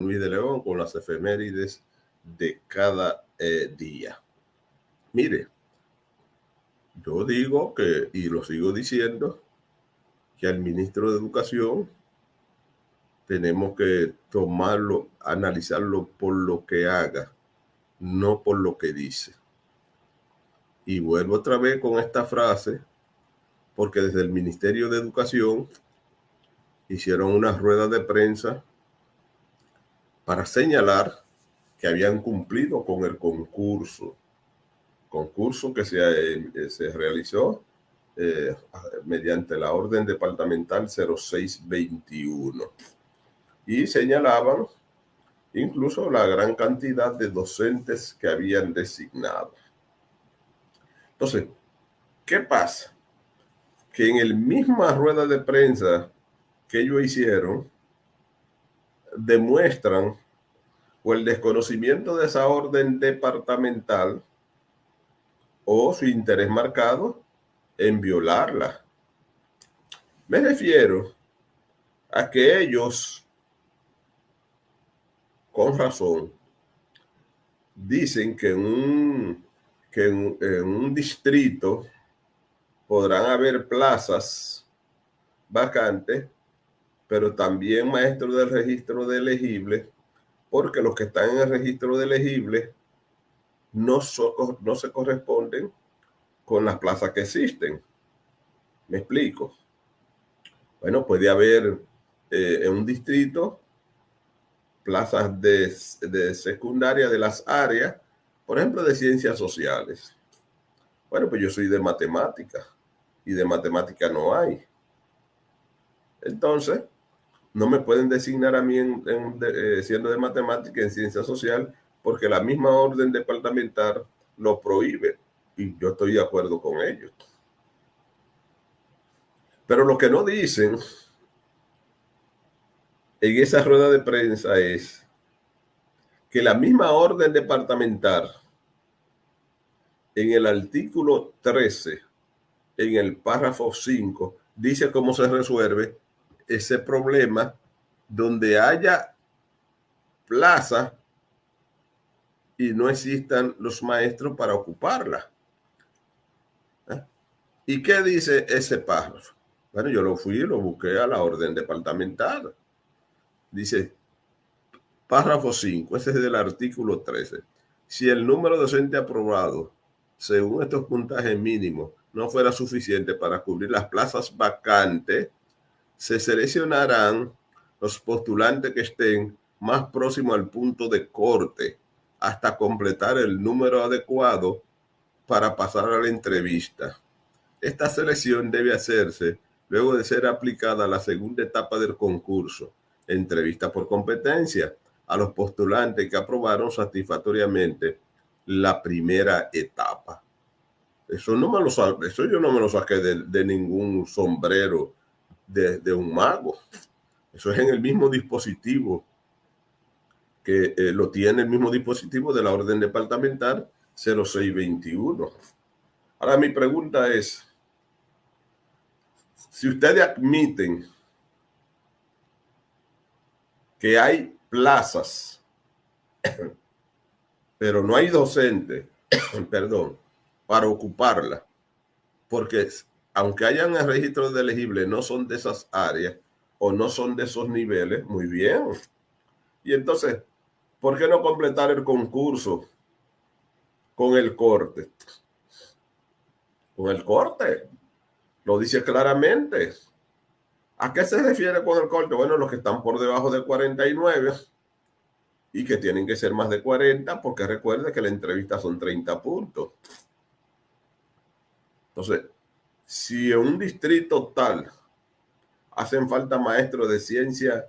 Luis de León con las efemérides de cada día. Mire, yo digo que, y lo sigo diciendo, que al ministro de Educación tenemos que tomarlo, analizarlo por lo que haga, no por lo que dice. Y vuelvo otra vez con esta frase, porque desde el Ministerio de Educación hicieron una rueda de prensa para señalar que habían cumplido con el concurso que se realizó mediante la orden departamental 0621 y señalaban incluso la gran cantidad de docentes que habían designado. Entonces, ¿qué pasa? Que en el misma rueda de prensa que ellos hicieron, demuestran o el desconocimiento de esa orden departamental o su interés marcado en violarla. Me refiero a que ellos, con razón, dicen que en un distrito podrán haber plazas vacantes, pero también maestros del registro de elegibles, porque los que están en el registro de elegibles no se corresponden con las plazas que existen. ¿Me explico? Bueno, puede haber en un distrito plazas de secundaria de las áreas, por ejemplo, de ciencias sociales. Bueno, pues yo soy de matemática y de matemática no hay. Entonces, no me pueden designar a mí siendo de matemática en ciencia social porque la misma orden departamental lo prohíbe y yo estoy de acuerdo con ellos. Pero lo que no dicen en esa rueda de prensa es que la misma orden departamental en el artículo 13, en el párrafo 5, dice cómo se resuelve ese problema donde haya plaza y no existan los maestros para ocuparla. ¿Y qué dice ese párrafo? Bueno, yo lo busqué a la orden departamental. Dice, párrafo 5, ese es del artículo 13. Si el número docente aprobado, según estos puntajes mínimos, no fuera suficiente para cubrir las plazas vacantes, se seleccionarán los postulantes que estén más próximos al punto de corte hasta completar el número adecuado para pasar a la entrevista. Esta selección debe hacerse luego de ser aplicada la segunda etapa del concurso, entrevista por competencia, a los postulantes que aprobaron satisfactoriamente la primera etapa. Eso yo no me lo saqué de ningún sombrero de un mago. Eso es en el mismo dispositivo que lo tiene el mismo dispositivo de la orden departamental 0621. Ahora mi pregunta es, si ustedes admiten que hay plazas, pero no hay docentes, perdón, para ocuparla, porque aunque hayan el registro de elegibles, no son de esas áreas o no son de esos niveles, muy bien. Y entonces, ¿por qué no completar el concurso con el corte? Con el corte, lo dice claramente. ¿A qué se refiere con el corte? Bueno, los que están por debajo de 49 y que tienen que ser más de 40, porque recuerde que la entrevista son 30 puntos. Entonces, si en un distrito tal hacen falta maestros de ciencias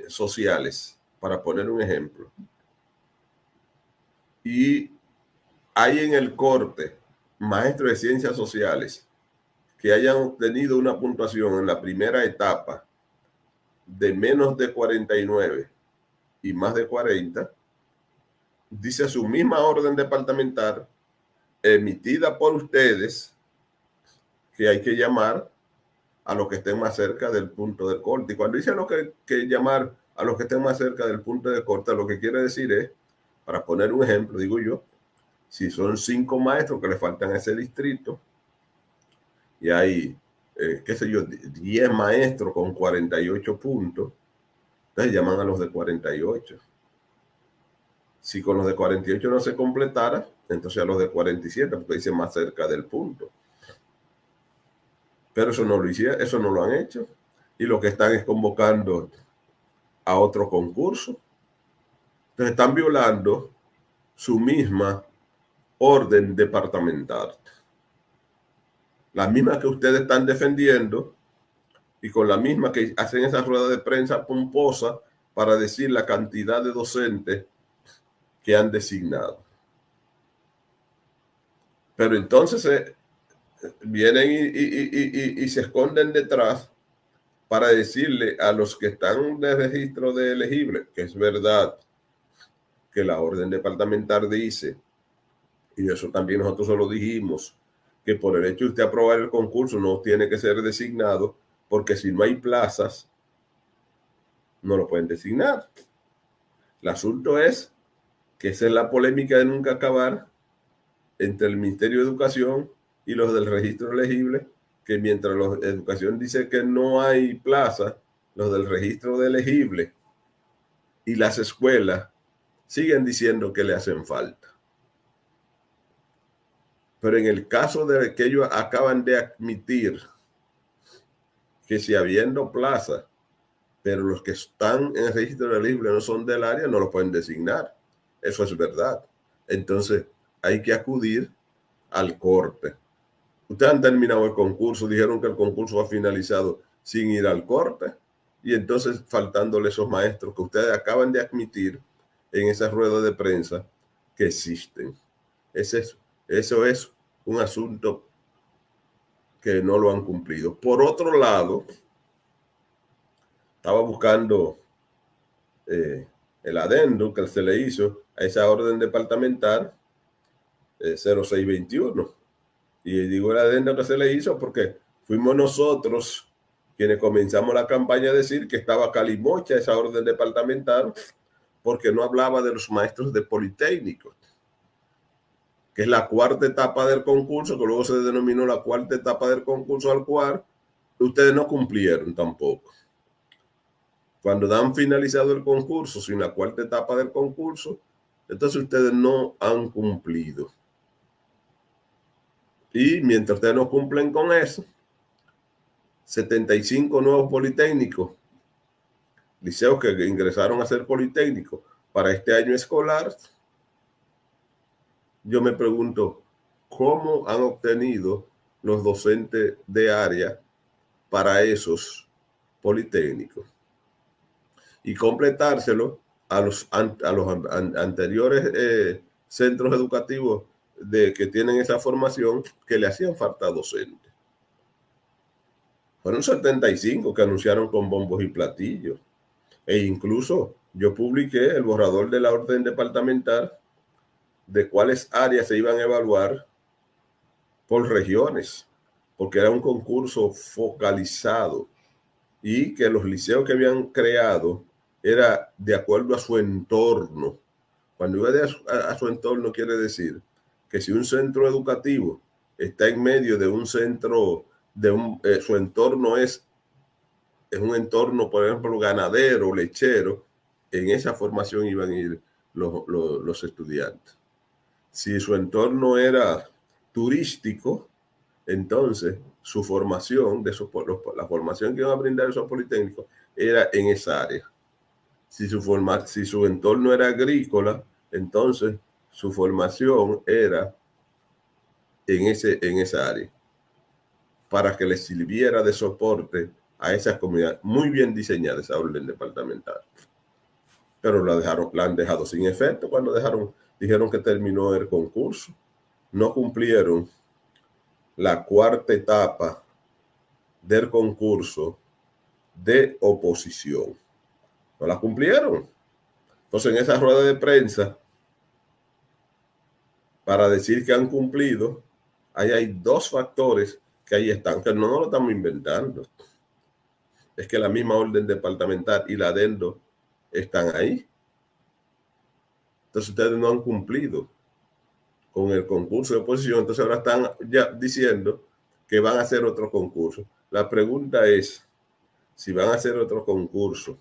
sociales, para poner un ejemplo, y hay en el corte maestros de ciencias sociales que hayan obtenido una puntuación en la primera etapa de menos de 49 y más de 40, dice su misma orden departamental emitida por ustedes que hay que llamar a los que estén más cerca del punto del corte. Y cuando dice lo que llamar a los que estén más cerca del punto de corte. Lo que quiere decir es, para poner un ejemplo, digo yo, si son 5 maestros que le faltan a ese distrito y hay, qué sé yo, 10 maestros con 48 puntos, entonces llaman a los de 48. Si con los de 48 no se completara, entonces a los de 47, porque dice más cerca del punto. Pero eso no lo hicieron, eso no lo han hecho. Y lo que están es convocando a otro concurso. Entonces están violando su misma orden departamental. La misma que ustedes están defendiendo y con la misma que hacen esa rueda de prensa pomposa para decir la cantidad de docentes que han designado. Pero entonces vienen y se esconden detrás para decirle a los que están de registro de elegible que es verdad que la orden departamental dice, y eso también nosotros se lo dijimos, que por el hecho de usted aprobar el concurso no tiene que ser designado, porque si no hay plazas, no lo pueden designar. El asunto es que esa es la polémica de nunca acabar entre el Ministerio de Educación y los del registro elegible, que mientras la educación dice que no hay plaza, los del registro de elegible y las escuelas siguen diciendo que le hacen falta. Pero en el caso de que ellos acaban de admitir que si habiendo plaza, pero los que están en el registro elegible no son del área, no lo pueden designar. Eso es verdad. Entonces hay que acudir al corte. Ustedes han terminado el concurso, dijeron que el concurso ha finalizado sin ir al corte, y entonces faltándole esos maestros que ustedes acaban de admitir en esa rueda de prensa que existen. Eso es un asunto que no lo han cumplido. Por otro lado, estaba buscando el adendo que se le hizo a esa orden departamental 0621. Y digo el adendo que se le hizo porque fuimos nosotros quienes comenzamos la campaña a decir que estaba calimocha esa orden departamental porque no hablaba de los maestros de Politécnico, que es la cuarta etapa del concurso, que luego se denominó la cuarta etapa del concurso, al cual ustedes no cumplieron tampoco. Cuando dan finalizado el concurso, sin la cuarta etapa del concurso, entonces ustedes no han cumplido. Y mientras ustedes no cumplen con eso, 75 nuevos politécnicos, liceos que ingresaron a ser politécnicos para este año escolar, yo me pregunto, ¿cómo han obtenido los docentes de área para esos politécnicos? Y completárselo a los anteriores centros educativos que tienen esa formación que le hacían falta docentes. Fueron 75 que anunciaron con bombos y platillos. E incluso yo publiqué el borrador de la orden departamental de cuáles áreas se iban a evaluar por regiones, porque era un concurso focalizado y que los liceos que habían creado era de acuerdo a su entorno. Cuando digo a su entorno, quiere decir que si un centro educativo está en medio de un centro, su entorno es un entorno, por ejemplo, ganadero, lechero, en esa formación iban a ir los estudiantes. Si su entorno era turístico, entonces su formación, la formación que iban a brindar esos politécnicos era en esa área. Si su entorno era agrícola, entonces su formación era en esa área, para que les sirviera de soporte a esas comunidades. Muy bien diseñada esa orden departamental. Pero la han dejado sin efecto cuando dijeron que terminó el concurso. No cumplieron la cuarta etapa del concurso de oposición. No la cumplieron. Entonces, en esa rueda de prensa, para decir que han cumplido, ahí hay dos factores que ahí están, que no lo estamos inventando. Es que la misma orden departamental y la adendo están ahí. Entonces ustedes no han cumplido con el concurso de oposición, entonces ahora están ya diciendo que van a hacer otro concurso. La pregunta es, si van a hacer otro concurso,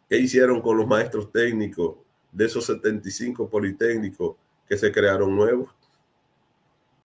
¿qué hicieron con los maestros técnicos de esos 75 politécnicos que se crearon nuevos?